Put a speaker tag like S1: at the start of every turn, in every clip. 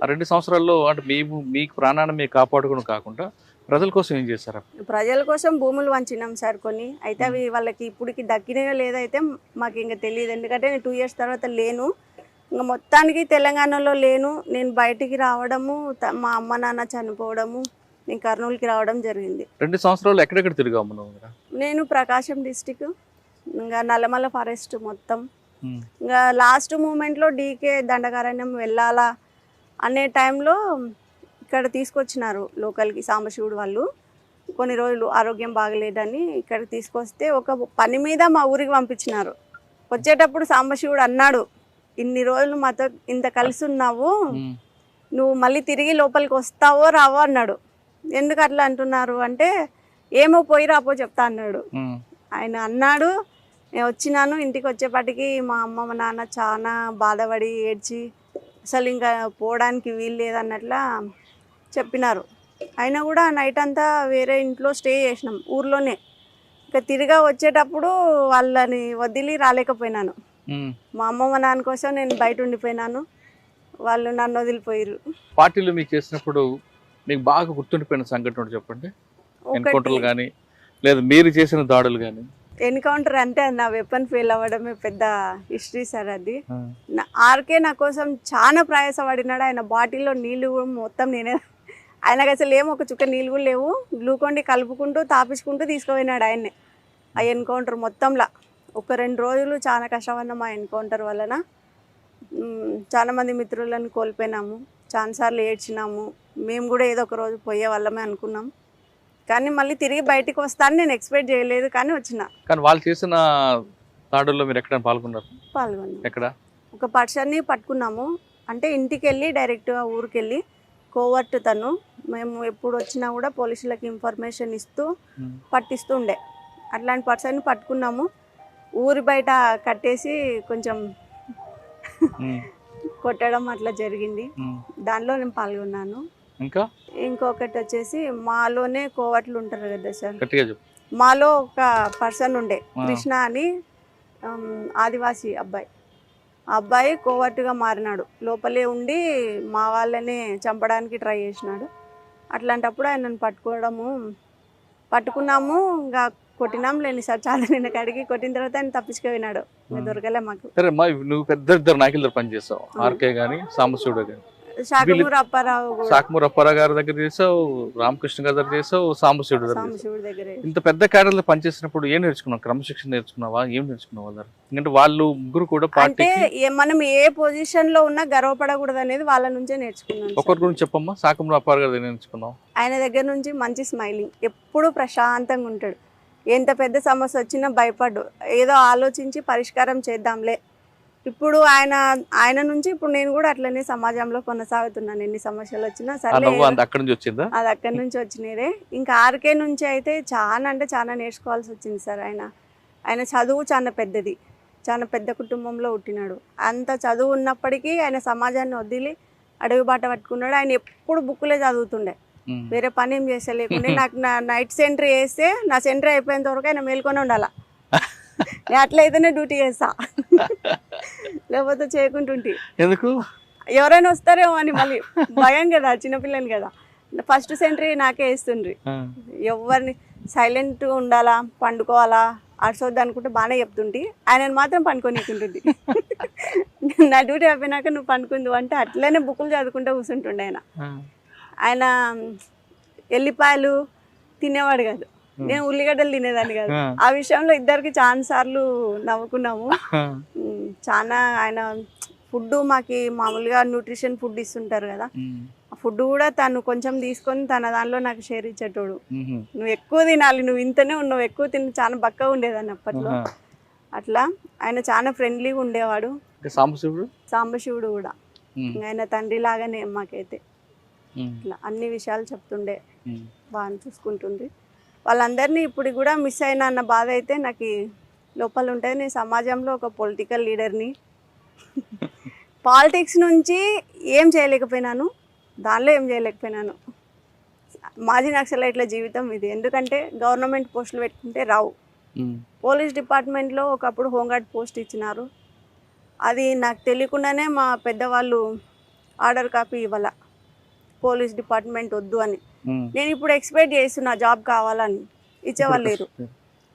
S1: ఆ 2 సంవత్సరాల్లో అంటే మీకు ప్రాణాన్ని మీరు కాపాడుకోవడం కాకుండా ప్రజల కోసం ఏం చేశారు?
S2: ప్రజల కోసం భూములు వంచినాం సార్ కొన్ని. అయితే అవి వాళ్ళకి ఇప్పటికి దక్కినాయో లేదో అయితే మాకు ఇంకా తెలియదు. ఎందుకంటే నేను 2 ఇయర్స్ తర్వాత లేను. ఇంకా మొత్తానికి తెలంగాణలో లేను. నేను బయటికి రావడము, మా అమ్మ నాన్న చనిపోవడము, నేను కర్నూలుకి రావడం జరిగింది.
S1: 2 సంవత్సరాలు ఎక్కడెక్కడ తిరిగాము నువ్వు?
S2: నేను ప్రకాశం డిస్టిక్, ఇంకా నల్లమల్ల ఫారెస్ట్ మొత్తం. ఇంకా లాస్ట్ మూమెంట్లో డీకే దండకారణ్యం వెళ్ళాలా అనే టైంలో ఇక్కడ తీసుకొచ్చినారు లోకల్కి సాంబశివుడు వాళ్ళు. కొన్ని రోజులు ఆరోగ్యం బాగలేదని ఇక్కడ తీసుకొస్తే ఒక పని మీద మా ఊరికి పంపించినారు. వచ్చేటప్పుడు సాంబశివుడు అన్నాడు, ఇన్ని రోజులు మాతో ఇంత కలిసి ఉన్నావు, నువ్వు మళ్ళీ తిరిగి లోపలికి వస్తావో రావో అన్నాడు. ఎందుకు అట్లా అంటున్నారు అంటే, ఏమో పోయి రాపో చెప్తా అన్నాడు. ఆయన అన్నాడు. నేను వచ్చినాను. ఇంటికి వచ్చేపాటికి మా అమ్మ మా నాన్న చాలా బాధపడి ఏడ్చి అసలు ఇంకా పోవడానికి వీలు లేదన్నట్లా చెప్పినారు. అయినా కూడా నైట్ అంతా వేరే ఇంట్లో స్టే చేసినాం ఊర్లోనే. ఇంకా తిరిగా వచ్చేటప్పుడు వాళ్ళని వదిలి రాలేకపోయినాను. మా అమ్మ మా నాన్న కోసం నేను బయట ఉండిపోయినాను, వాళ్ళు నన్ను వదిలిపోయారు.
S1: పార్టీలు మీకు చేసినప్పుడు మీకు బాగా గుర్తుండిపోయిన సంఘటన చెప్పండి. ఎన్కౌంటర్లు కానీ లేదా మీరు చేసిన దాడులు కానీ?
S2: ఎన్కౌంటర్ అంటే నా వెపన్ ఫెయిల్ అవ్వడమే పెద్ద హిస్టరీ సార్. అది ఆర్కే నా కోసం చాలా ప్రయాసపడినాడు. ఆయన బాటిల్లో నీళ్ళు మొత్తం నేనే, ఆయనకు అసలు ఏమో ఒక చుక్క నీళ్ళు కూడా లేవు, గ్లూకోండి కలుపుకుంటూ తాపించుకుంటూ తీసుకుపోయినాడు ఆయన్నే. ఆ ఎన్కౌంటర్ మొత్తంలో ఒక 2 రోజులు చాలా కష్టపడినాం. ఆ ఎన్కౌంటర్ వలన చాలా మంది మిత్రులను కోల్పోయినాము, చాలాసార్లు ఏడ్చినాము. మేము కూడా ఏదో ఒక రోజు పోయే వాళ్ళమే అనుకున్నాం, కానీ మళ్ళీ తిరిగి బయటికి వస్తాను నేను ఎక్స్పెక్ట్ చేయలేదు, కానీ వచ్చిన.
S1: కానీ వాళ్ళు చేసిన దాడుల్లో మీరు ఎక్కడ పాల్గొన్నారు?
S2: పాల్గొన్నాం.
S1: ఎక్కడ?
S2: ఒక పర్సన్ని పట్టుకున్నాము. అంటే ఇంటికి వెళ్ళి డైరెక్ట్గా ఊరికి వెళ్ళి కోవర్ట్ తను. మేము ఎప్పుడు వచ్చినా కూడా పోలీసులకు ఇన్ఫర్మేషన్ ఇస్తూ పట్టిస్తూ ఉండే. అట్లాంటి పర్సన్ని పట్టుకున్నాము. ఊరి బయట కట్టేసి కొంచెం కొట్టడం అట్లా జరిగింది. దానిలో నేను పాల్గొన్నాను. ఇంకొకటి వచ్చేసి మాలోనే కోవట్లు ఉంటారు కదా సార్, మాలో ఒక పర్సన్ ఉండే కృష్ణ అని, ఆదివాసీ అబ్బాయి. ఆ అబ్బాయి కోవట్టుగా మారినాడు. లోపలే ఉండి మా వాళ్ళనే చంపడానికి ట్రై చేసినాడు. అట్లాంటప్పుడు ఆయనను పట్టుకున్నాము. ఇంకా కొట్టినాం లేని సార్, చాలా నిన్న కడిగి కొట్టిన తర్వాత ఆయన తప్పించుకుపోయినాడు. దొరకలే మాకు.
S1: నువ్వు ఇద్దరు నాయకులు పనిచేస్తావు, ఆర్కే గానీ సాంబశివుడు గానీ.
S2: శాఖమూరు
S1: అప్పారావు గారి దగ్గర చేసావు, రామకృష్ణ గారి దగ్గర చేసావు, సాంబశివుడు దగ్గర. ఇంత పెద్ద క్యాడర్లో పనిచేసినప్పుడు ఏం నేర్చుకున్నావు? క్రమశిక్షణ నేర్చుకున్నావా? ఏం నేర్చుకున్నావు వాళ్ళ? ఎందుకంటే వాళ్ళు ముగ్గురు కూడా
S2: అంటే మనం ఏ పొజిషన్ లో ఉన్నా గర్వపడకూడదు అనేది వాళ్ళ నుంచే నేర్చుకున్నాను.
S1: ఒకరి గురించి చెప్పమ్మా. శాఖమూరు అప్పారావు గారి నేర్చుకున్నావు?
S2: ఆయన దగ్గర నుంచి మంచి స్మైలింగ్, ఎప్పుడు ప్రశాంతంగా ఉంటాడు. ఎంత పెద్ద సమస్య వచ్చినా భయపడ్డు, ఏదో ఆలోచించి పరిష్కారం చేద్దాంలే. ఇప్పుడు ఆయన నుంచి ఇప్పుడు నేను కూడా అట్లనే సమాజంలో కొనసాగుతున్నాను. ఎన్ని సమస్యలు వచ్చినా సరే అది అక్కడి నుంచి వచ్చినదే. ఇంకా ఆర్కే నుంచి అయితే చాలా అంటే చాలా నేర్చుకోవాల్సి వచ్చింది సార్. ఆయన చదువు చాలా పెద్దది, చాలా పెద్ద కుటుంబంలో పుట్టినాడు. అంత చదువు ఉన్నప్పటికీ ఆయన సమాజాన్ని వదిలి అడవి బాట పట్టుకున్నాడు. ఆయన ఎప్పుడు బుక్కులే చదువుతుండే, వేరే పని ఏం చేసలేకుండే. నాకు నా నైట్ సెంట్రీ వేస్తే నా సెంట్రీ అయిపోయేంత వరకు ఆయన మేల్కొని ఉండాల. నేను అట్లయితేనే డ్యూటీ చేస్తా, లేకపోతే చేయకుంటుంటే
S1: ఎందుకు
S2: ఎవరైనా వస్తారేమో అని మళ్ళీ భయం కదా, చిన్నపిల్లని కదా. ఫస్ట్ సెంట్రీ నాకే వేస్తుండ్రి. ఎవరిని సైలెంట్గా ఉండాలా, పండుకోవాలా, అరసొద్దు అనుకుంటే బాగానే చెప్తుంటే ఆయనను మాత్రం పండుకొనికుంటుంది. నా డ్యూటీ అయిపోయినాక నువ్వు పండుకుందు అంటే అట్లనే బుక్కులు చదువుకుంటూ కూర్చుంటుండే. ఆయన ఎల్లిపాయలు తినేవాడు కాదు, నేను ఉల్లిగడ్డలు తినేదాన్ని కాదు. ఆ విషయంలో ఇద్దరికి చాలా సార్లు నవ్వుకున్నాము. చాలా ఆయన ఫుడ్ మాకి మామూలుగా న్యూట్రిషన్ ఫుడ్ ఇస్తుంటారు కదా, ఆ ఫుడ్ కూడా తను కొంచెం తీసుకొని తన దానిలో నాకు షేర్ ఇచ్చేటోడు. నువ్వు ఎక్కువ తినాలి, నువ్వు ఇంతనే ఉన్నావు, ఎక్కువ తిని చాలా బక్కగా ఉండేదాన్ని అప్పట్లో. అట్లా ఆయన చాలా ఫ్రెండ్లీగా ఉండేవాడు. సాంబశివుడు కూడా ఆయన తండ్రి లాగానే మాకైతే. ఇట్లా అన్ని విషయాలు చెప్తుండే, బాగా చూసుకుంటుంది వాళ్ళందరినీ. ఇప్పుడు కూడా మిస్ అయినా అన్న బాధ అయితే నాకు లోపల ఉంటుంది. నేను సమాజంలో ఒక పొలిటికల్ లీడర్ని, పాలిటిక్స్ నుంచి ఏం చేయలేకపోయినాను, దానిలో ఏం చేయలేకపోయినాను. మాజీ నక్సలైట్ల జీవితం ఇది. ఎందుకంటే గవర్నమెంట్ పోస్టులు పెట్టుకుంటే రావు. పోలీస్ డిపార్ట్మెంట్లో ఒకప్పుడు హోంగార్డ్ పోస్ట్ ఇచ్చినారు. అది నాకు తెలియకుండానే మా పెద్దవాళ్ళు ఆర్డర్ కాపీ ఇవ్వాల, పోలీస్ డిపార్ట్మెంట్ వద్దు అని.
S1: ఉమ్.
S2: నేను ఇప్పుడు ఎక్స్పెక్ట్ చేస్తున్నా జాబ్ కావాలని, ఇచ్చేవాళ్ళు లేరు.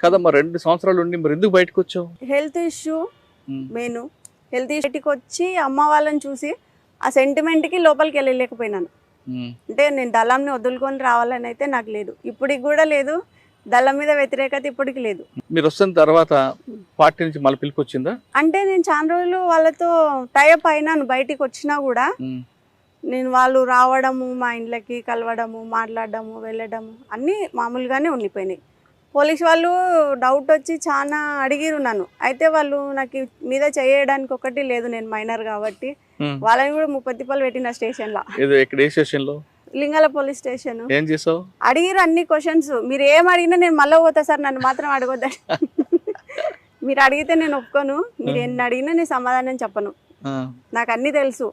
S1: కదమ్మా 2 సంవత్సరాలు ఉండి మరి ఎందుకు బయటకు వచ్చావు?
S2: హెల్త్ ఇష్యూ
S1: ఉమ్.
S2: మెయిన్, హెల్త్ ఇష్యూకి వచ్చి అమ్మ వాళ్ళని చూసి ఆ సెంటిమెంట్కి లోపలికి వెళ్ళలేకపోయినాను.
S1: ఉమ్.
S2: అంటే నేను దళంని వదులుకొని రావాలని అయితే నాకు లేదు, ఇప్పటికి కూడా లేదు. దళం మీద వ్యతిరేకత ఇప్పటికి లేదు.
S1: మీరు వస్తున్న తర్వాత పార్టీ నుంచి మళ్ళీ పిలుపు వచ్చిందా?
S2: అంటే నేను చాలా రోజులు వాళ్ళతో టైఅప్ అయినాను, బయటికి వచ్చినా కూడా
S1: ఉమ్.
S2: నేను వాళ్ళు రావడము, మా ఇంట్లోకి కలవడము, మాట్లాడడము, వెళ్ళడము అన్నీ మామూలుగానే ఉండిపోయినాయి. పోలీస్ వాళ్ళు డౌట్ వచ్చి చాలా అడిగిరు నన్ను. అయితే వాళ్ళు నాకు మీద చేయడానికి ఒకటి లేదు, నేను మైనర్ కాబట్టి
S1: ఉమ్.
S2: వాళ్ళని కూడా 30 తిప్పలు పెట్టిన స్టేషన్లో.
S1: ఏదో ఇక్కడ ఏ స్టేషన్ లో
S2: లింగాల పోలీస్ స్టేషన్.
S1: ఏం చేసావు?
S2: అడిగిరు అన్ని క్వశ్చన్స్. మీరు ఏం అడిగినా నేను మళ్ళీ పోతా సార్, నన్ను మాత్రం అడగొద్దని. మీరు అడిగితే నేను ఒప్పుకోను, మీరు ఎన్ని అడిగినా నేను సమాధానం చెప్పను.
S1: ఆ.
S2: నాకు అన్నీ తెలుసు,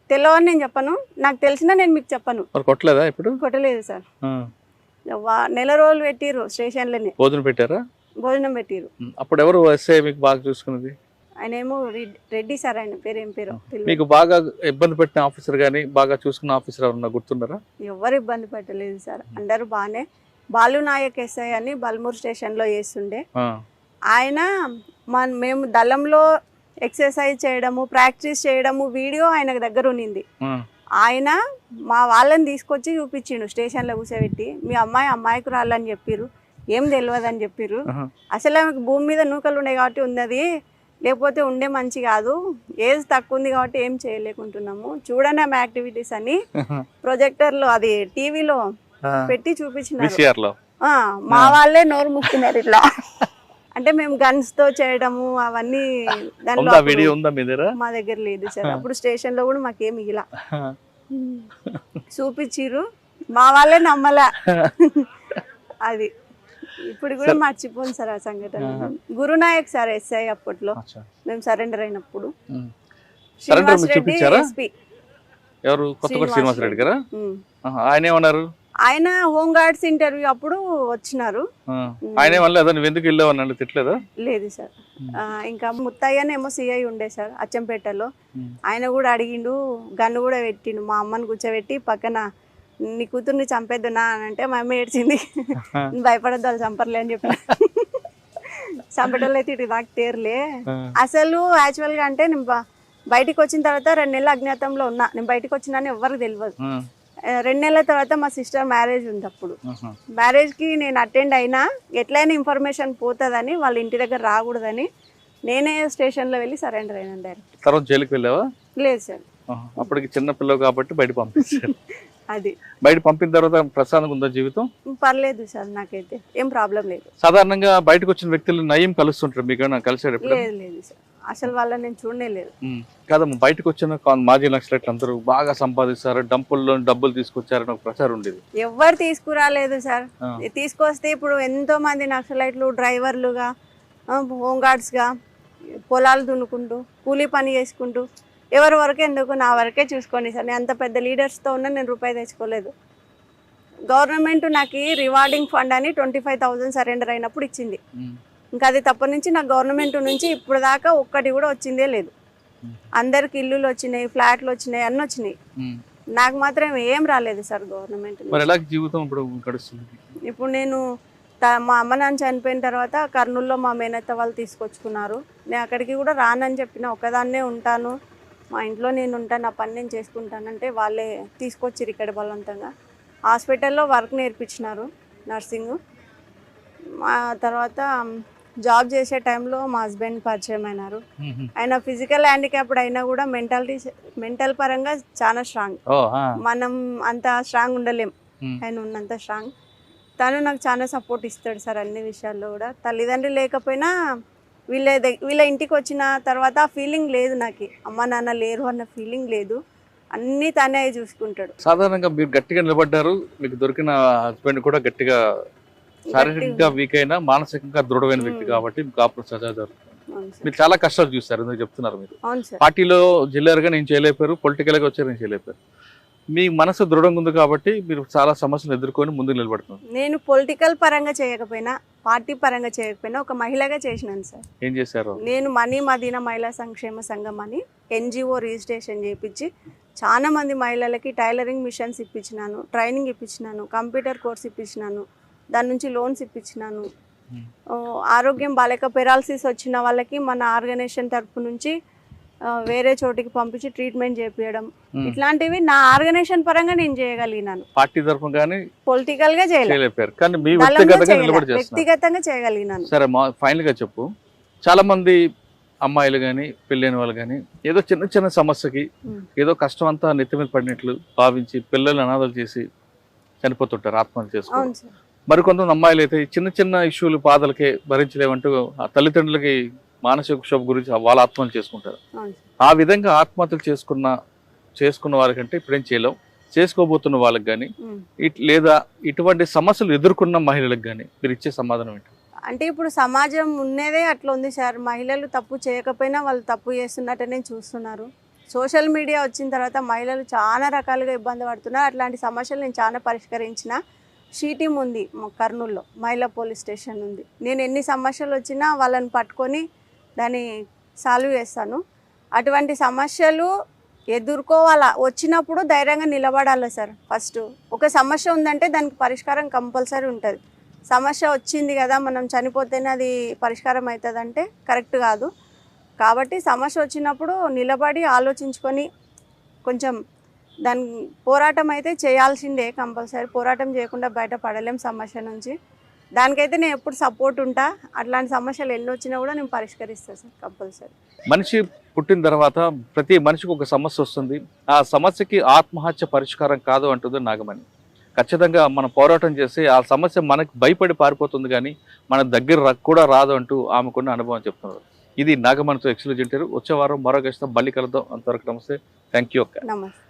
S2: తెలియని నేను చెప్పను, నాకు తెలిసినా నేను మీకు చెప్పను.
S1: మరి కొట్టలేదా ఇప్పుడు?
S2: కొట్టలేదు సార్.
S1: ఆ.
S2: నెల రోజులు పెట్టిరు స్టేషన్లోనే,
S1: భోజనం పెట్టారా?
S2: భోజనం పెట్టిరు.
S1: ఉమ్. అప్పుడు ఎవరు ఎస్ఐ మీకు బాగా చూసుకున్నది?
S2: ఆయన ఏమో రెడ్డి సార్, ఆయన పేరు ఏం పేరు తెలియదు.
S1: మీకు బాగా ఇబ్బంది పెట్టిన ఆఫీసర్ గానీ బాగా చూసుకున్న ఆఫీసర్ ఎవరన్నా గుర్తున్నారా?
S2: ఎవరు ఇబ్బంది పెట్టలేదు సార్, అందరూ బాగానే. బాలు నాయక్ ఎస్ఐ అని బల్మూర్ స్టేషన్లో చేస్తుండే
S1: ఆ.
S2: ఆయన. మేము దళంలో ఎక్సర్సైజ్ చేయడము, ప్రాక్టీస్ చేయడము వీడియో ఆయన దగ్గర ఉన్నింది.
S1: ఆ.
S2: ఆయన మా వాళ్ళని తీసుకొచ్చి చూపించిండు స్టేషన్లో కూర్చోబెట్టి, మీ అమ్మాయికి రాళ్ళని చెప్పిర్రు, ఏం తెలియదు అని చెప్పిర్రు.
S1: ఆహా.
S2: అసలు ఆమెకు భూమి మీద నూకలు ఉన్నాయి కాబట్టి ఉన్నది, లేకపోతే ఉండే మంచి కాదు, ఏజ్ తక్కువ ఉంది కాబట్టి ఏం చేయలేకుంటున్నాము, చూడండి ఆమె యాక్టివిటీస్ అని ప్రొజెక్టర్లో అది టీవీలో
S1: ఆ.
S2: పెట్టి చూపించినారు.
S1: విసిఆర్ లో
S2: మా వాళ్ళే నోరు ముక్కున్నారు ఇట్లా. అంటే మేము గన్స్ తో చేయడము అవన్నీ దాంట్లో
S1: ఉందా వీడియో ఉందా మీ దగ్గర?
S2: మా దగ్గర లేదు సార్. అప్పుడు స్టేషన్ లో కూడా మాకేం మిగిలా, చూపించిర్రు, మా వాళ్ళే నమ్మలా. అది ఇప్పుడు కూడా మర్చిపోను సార్ ఆ సంఘటన. గురునాయక్ సార్ ఎస్ఐ అప్పట్లో,
S1: అచ్చా.
S2: మేము సరెండర్ అయినప్పుడు.
S1: ఉమ్. సరెండర్
S2: శ్రీనివాస్
S1: మీకు
S2: రెడ్డి
S1: చూపించారా?
S2: ఎస్పీ.
S1: ఎవరు? కొత్తకోట శ్రీనివాస్ రెడ్డి గారా?
S2: ఉమ్.
S1: ఆహా. ఆయన ఏమన్నారు?
S2: ఆయన హోమ్ గార్డ్స్ ఇంటర్వ్యూ అప్పుడు వచ్చినారు.
S1: ఆ. ఆయన ఏమన్నా నువ్వు ఎందుకు వెళ్ళావు అని తిట్టలేదా?
S2: లేదు సార్. ఇంకా ముత్తయ్యనేమో సిఐ ఉండే సార్ అచ్చంపేటలో, ఆయన కూడా అడిగిండు, గన్ను కూడా పెట్టిండు, మా అమ్మని కూర్చోబెట్టి పక్కన, నీ కూతుర్ని చంపేద్దునా అని అంటే మా అమ్మ ఏడ్చింది. భయపడద్దు, వాళ్ళు చంపర్లే అని చెప్పి. చంపేటోళ్ళు అయితే ఇటు నాకు తేరులే. అసలు యాక్చువల్గా అంటే నేను బయటికి వచ్చిన తర్వాత 2 నెలలు అజ్ఞాతంలో ఉన్నా. నేను బయటకు వచ్చినాను ఎవరికి తెలియదు. 2 నెలల తర్వాత మా సిస్టర్ మ్యారేజ్ ఉంది. అప్పుడు మ్యారేజ్కి నేను అటెండ్ అయినా, ఎట్లయినా ఇన్ఫర్మేషన్ పోతుందని, వాళ్ళ ఇంటి దగ్గర రాకూడదని నేనే స్టేషన్లో వెళ్ళి సరెండర్ అయినా డైరెక్ట్.
S1: తర్వాత జైలుకి వెళ్ళావా?
S2: లేదు సార్.
S1: అప్పటికి చిన్న పిల్లవు కాబట్టి బయట పంపించారు.
S2: అది
S1: బయట పంపిన తర్వాత ప్రశాంతంగా ఉందా జీవితం?
S2: పర్లేదు సార్, నాకైతే ఏం ప్రాబ్లం లేదు.
S1: సాధారణంగా బయటకు వచ్చిన వ్యక్తులు నయం కలుస్తుంటారు, మీకు కలిసాడు ఎప్పుడు?
S2: లేదు లేదు సార్, అసలు వాళ్ళని నేను చూడనే లేదు.
S1: కాదమ్మా, బయటకు వచ్చిన మాజీ నక్సలైట్లు అందరూ బాగా సంపాదిస్తారు, డంపుల్లో డబ్బులు తీసుకొచ్చారని ఒక ప్రచారం ఉండేది.
S2: ఎవరు తీసుకురాలేదు సార్. తీసుకొస్తే ఇప్పుడు ఎంతో మంది నక్సలైట్లు డ్రైవర్లుగా, హోమ్ గార్డ్స్గా, పొలాలు దున్నుకుంటూ, కూలీ పని చేసుకుంటూ, ఎవరి వరకే ఎందుకు, నా వరకే చూసుకోండి సార్. నేను అంత పెద్ద లీడర్స్తో ఉన్నా, నేను రూపాయి తెచ్చుకోలేదు. గవర్నమెంట్ నాకు రివార్డింగ్ ఫండ్ అని 25,000 సరెండర్ అయినప్పుడు ఇచ్చింది. ఇంకా అది తప్ప నుంచి నాకు గవర్నమెంట్ నుంచి ఇప్పుడు దాకా ఒక్కటి కూడా వచ్చిందే లేదు. అందరికి ఇల్లులు వచ్చినాయి, ఫ్లాట్లు వచ్చినాయి, అన్నీ వచ్చినాయి. నాకు మాత్రం ఏం రాలేదు సార్ గవర్నమెంట్.
S1: జీవితం ఇప్పుడు గడుస్తుంది.
S2: ఇప్పుడు నేను మా అమ్మ నాన్న చనిపోయిన తర్వాత కర్నూలులో మా మేనత్త వాళ్ళు తీసుకొచ్చుకున్నారు. నేను అక్కడికి కూడా రానని చెప్పిన, ఒక్కదాన్నే ఉంటాను, మా ఇంట్లో నేను ఉంటాను, నా పని నేను చేసుకుంటానంటే వాళ్ళే తీసుకొచ్చిరు ఇక్కడ బలవంతంగా. హాస్పిటల్లో వర్క్ నేర్పించినారు, నర్సింగ్. మా తర్వాత జాబ్ చేసే టైంలో మా హస్బెండ్ పరిచయం అయినారు. ఆయన ఫిజికల్ హ్యాండిక్యాప్డ్ అయినా కూడా మెంటల్ పరంగా చాలా స్ట్రాంగ్. మనం అంత స్ట్రాంగ్ ఉండలేం, ఆయన ఉన్నంత స్ట్రాంగ్. తను నాకు చాలా సపోర్ట్ ఇస్తాడు సార్ అన్ని విషయాల్లో కూడా. తల్లిదండ్రులు లేకపోయినా వీళ్ళ ఇంటికి వచ్చిన తర్వాత ఆ ఫీలింగ్ లేదు నాకు, అమ్మ నాన్న లేరు అన్న ఫీలింగ్ లేదు. అన్నీ తనే చూసుకుంటాడు.
S1: సాధారణంగా మీరు గట్టిగా నిలబడ్డారు, మీకు దొరికిన హస్బెండ్ కూడా గట్టిగా, శారీరకంగా వీక్ అయినా మానసికంగా దృఢమైన వ్యక్తి కాబట్టి మీకు కాపురం సజాదారు. మీరు చాలా కష్టాలు చూస్తారు, ఎందుకు చెప్తున్నారు? మీరు పార్టీలో జిల్లాగా నేను చేయలేపారు, పొలిటికల్ గా వచ్చారు నేను చేయలేపారు. మీ మనసు దృఢంగా ఉంది కాబట్టి మీరు చాలా సమస్యలు ఎదుర్కొని ముందుకు నిలబడుతున్నారు.
S2: నేను పొలిటికల్ పరంగా చేయకపోయినా, పార్టీ పరంగా చేయకపోయినా ఒక మహిళగా చేసినాను సార్.
S1: ఏం చేశారు?
S2: నేను మనీ మదీనా మహిళా సంక్షేమ సంఘం అని ఎన్జిఓ రిజిస్ట్రేషన్ చేయించి చాలా మంది మహిళలకి టైలరింగ్ మిషన్స్ ఇప్పించినాను, ట్రైనింగ్ ఇప్పించినాను, కంప్యూటర్ కోర్స్ ఇప్పించినాను, దాని నుంచి లోన్స్ ఇప్పించినాను. ఆరోగ్యం బాలేక పెరాలసిస్ వచ్చిన వాళ్ళకి మన ఆర్గనైజేషన్ తరపు నుంచి వేరే చోటికి పంపించి ట్రీట్మెంట్ చేపించడం, ఇట్లాంటివి నా ఆర్గనైజేషన్ పరంగా నేను చేయగలిగినాను.
S1: పార్టీ తరఫున కానీ
S2: పొలిటికల్ గా చేయలేకపోయారు,
S1: కానీ మీ వ్యక్తిగతంగా నిలబడి చేస్తున్నారు.
S2: వ్యక్తిగతంగా చేయగలిగినాను.
S1: సరే, ఫైనల్ గా చెప్పు. చాలా మంది అమ్మాయిలు కానీ పెళ్ళైన వాళ్ళు కానీ ఏదో చిన్న చిన్న సమస్యకి ఏదో కష్టం అంతా నెత్తి మీద పడినట్లు భావించి పిల్లలు అనాథలు చేసి చనిపోతుంటారు, ఆత్మహత్య చేసుకుంటారు. మరికొంతమంది అమ్మాయిలు అయితే చిన్న చిన్న ఇష్యూలు బాధలకే భరించలేమంటూ ఆ తల్లిదండ్రులకి మానసిక క్షోభ గురించి వాళ్ళు ఆత్మహత్యలు చేసుకుంటారు. ఆ విధంగా ఆత్మహత్యలు చేసుకున్న వాళ్ళకంటే ఇప్పుడేం చేయలేం, చేసుకోబోతున్న వాళ్ళకి కానీ లేదా ఇటువంటి సమస్యలు ఎదుర్కొన్న మహిళలకు కానీ మీరు ఇచ్చే సమాధానం ఏంటి?
S2: అంటే ఇప్పుడు సమాజం ఉన్నదే అట్లా ఉంది సార్. మహిళలు తప్పు చేయకపోయినా వాళ్ళు తప్పు చేస్తున్నట్టనే చూస్తున్నారు. సోషల్ మీడియా వచ్చిన తర్వాత మహిళలు చాలా రకాలుగా ఇబ్బంది పడుతున్నారు. అట్లాంటి సమస్యలు నేను చాలా పరిష్కరించిన. టీమ్ ఉంది కర్నూలులో, మహిళా పోలీస్ స్టేషన్ ఉంది. నేను ఎన్ని సమస్యలు వచ్చినా వాళ్ళని పట్టుకొని దాన్ని సాల్వ్ చేస్తాను. అటువంటి సమస్యలు ఎదుర్కోవాలా, వచ్చినప్పుడు ధైర్యంగా నిలబడాలి సార్. ఫస్ట్ ఒక సమస్య ఉందంటే దానికి పరిష్కారం కంపల్సరీ ఉంటుంది. సమస్య వచ్చింది కదా మనం చనిపోతేనే అది పరిష్కారం అవుతుందంటే కరెక్ట్ కాదు. కాబట్టి సమస్య వచ్చినప్పుడు నిలబడి ఆలోచించుకొని కొంచెం దాని పోరాటం అయితే చేయాల్సిందే కంపల్సరీ. పోరాటం చేయకుండా బయటపడలేం సమస్య నుంచి. దానికైతే నేను ఎప్పుడు సపోర్ట్ ఉంటా. అట్లాంటి సమస్యలు ఎన్ని వచ్చినా కూడా నేను పరిష్కరిస్తాను సార్ కంపల్సరీ.
S1: మనిషి పుట్టిన తర్వాత ప్రతి మనిషికి ఒక సమస్య వస్తుంది. ఆ సమస్యకి ఆత్మహత్య పరిష్కారం కాదు అంటుంది నాగమణి. ఖచ్చితంగా మనం పోరాటం చేసి ఆ సమస్య మనకు భయపడి పారిపోతుంది, కానీ మన దగ్గర కూడా రాదు అంటూ ఆమెకున్న అనుభవం చెప్తున్నారు. ఇది నాగమణితో ఎక్స్క్లూజివ్ ఇంటర్వ్యూ. వచ్చే వారం మరో గెస్ట్తో మళ్ళీ కలుద్దాం. అంతవరకు నమస్తే, థ్యాంక్ యూ అక్క.
S2: నమస్తే.